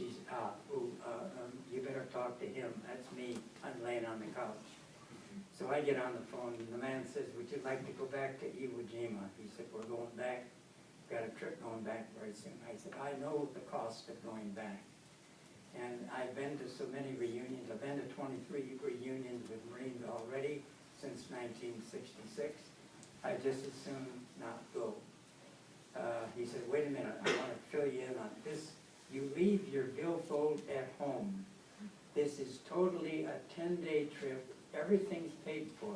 she's, you better talk to him, that's me, I'm laying on the couch. So I get on the phone, and the man says, would you like to go back to Iwo Jima? He said, we're going back, got a trip going back very soon. I said, I know the cost of going back. And I've been to so many reunions, I've been to 23 reunions with Marines already since 1966. I just as soon not go. He said, wait a minute, I want to fill you in on this. You leave your billfold at home. This is totally a 10-day trip. Everything's paid for.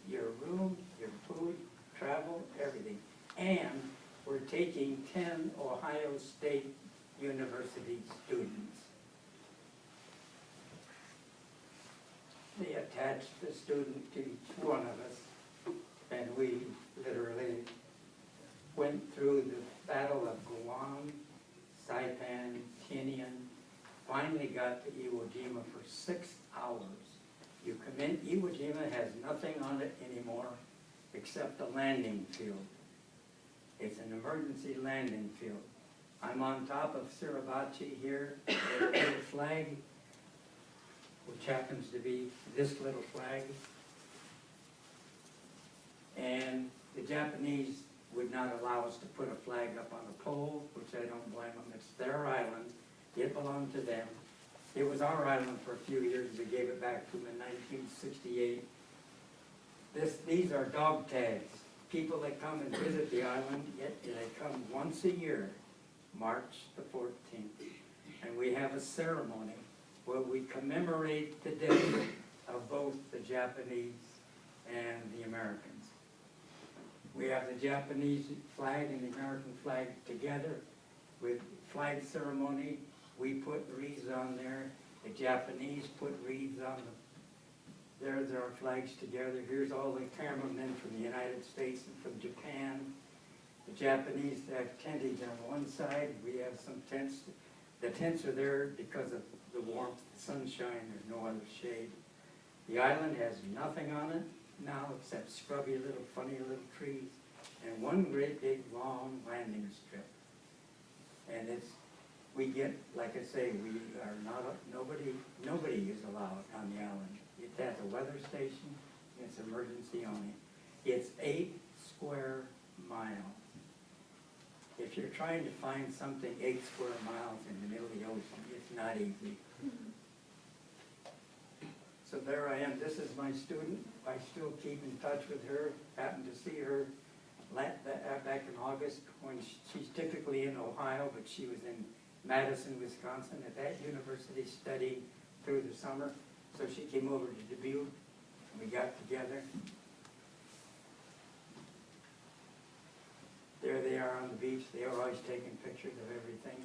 Your room, your food, travel, everything. And we're taking 10 Ohio State University students. They attached the student to each one of us, and we literally went through the Battle of Guam, Saipan, Tinian, finally got to Iwo Jima for 6 hours. You come in, Iwo Jima has nothing on it anymore except a landing field. It's an emergency landing field. I'm on top of Suribachi here, with a little flag, which happens to be this little flag. And the Japanese would not allow us to put a flag up on a pole, which I don't blame them. It's their island. It belonged to them. It was our island for a few years. We gave it back to them in 1968. These are dog tags. People that come and visit the island, they come once a year, March the 14th. And we have a ceremony where we commemorate the death of both the Japanese and the Americans. We have the Japanese flag and the American flag together with flag ceremony. We put wreaths on there. The Japanese put wreaths on them. There's our flags together. Here's all the cameramen from the United States and from Japan. The Japanese have tentage on one side. We have some tents. The tents are there because of the warmth, the sunshine. There's no other shade. The island has nothing on it now except scrubby little funny little trees and one great big long landing strip. And we get, like I say, we are not, nobody is allowed on the island. It has a weather station, it's emergency only. It's 8 square miles. If you're trying to find something 8 square miles in the middle of the ocean, it's not easy. So there I am. This is my student. I still keep in touch with her. Happened to see her back in August when she's typically in Ohio, but she was in Madison, Wisconsin at that university studying through the summer. So she came over to Dubuque and we got together. There they are on the beach. They are always taking pictures of everything.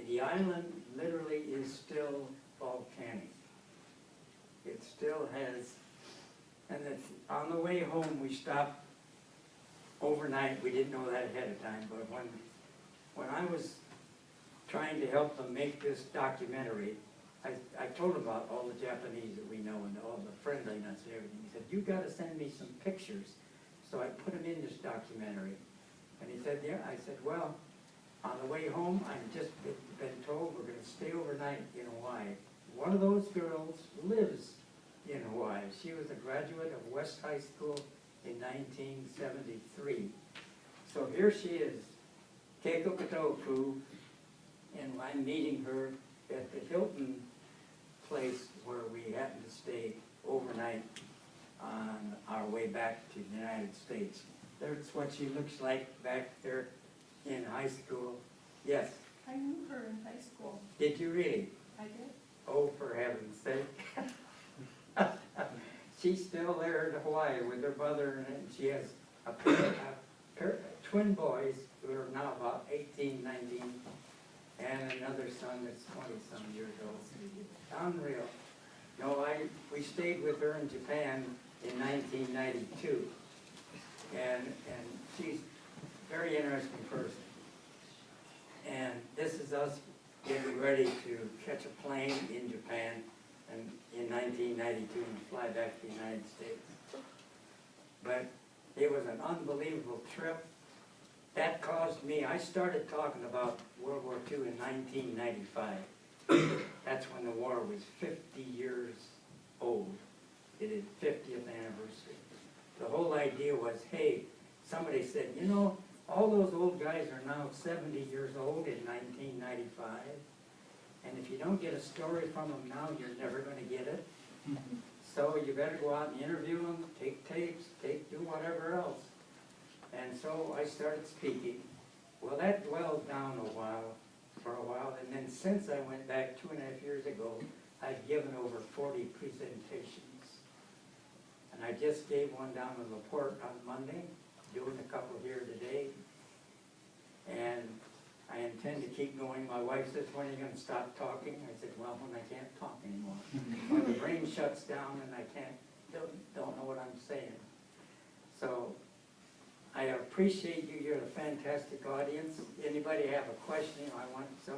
The island literally is still volcanic. It still has, and on the way home we stopped overnight. We didn't know that ahead of time, but when I was trying to help them make this documentary, I told him about all the Japanese that we know and all the friendliness and everything. He said, you got to send me some pictures. So I put them in this documentary. And he said, yeah. I said, well, on the way home, I've just been told we're going to stay overnight in Hawaii. One of those girls lives in Hawaii. She was a graduate of West High School in 1973. So here she is, Keiko Katopu, and I'm meeting her at the Hilton place where we happened to stay overnight on our way back to the United States. That's what she looks like back there in high school. Yes? I knew her in high school. Did you really? I did. Oh, for heaven's sake. She's still there in Hawaii with her mother, and she has a pair twin boys who are now about 18, 19, and another son that's 20-some years old. Unreal. No, we stayed with her in Japan in 1992, and she's a very interesting person. And this is us getting ready to catch a plane in Japan and in 1992 and fly back to the United States. But it was an unbelievable trip. That caused me, I started talking about World War 1995. That's when the war was 50 years old. It is 50th anniversary. The whole idea was, hey, somebody said, you know, all those old guys are now 70 years old in 1995. And if you don't get a story from them now, you're never going to get it. So you better go out and interview them, take tapes, do whatever else. And so I started speaking. Well, that dwelled down for a while, and then since I went back 2.5 years ago, I've given over 40 presentations. And I just gave one down in LaPorte on Monday, doing a couple here today. And I intend to keep going. My wife says, when are you going to stop talking? I said, well, when I can't talk anymore. When the brain shuts down and I don't know what I'm saying. So I appreciate you. You're a fantastic audience. Anybody have a question? I want some.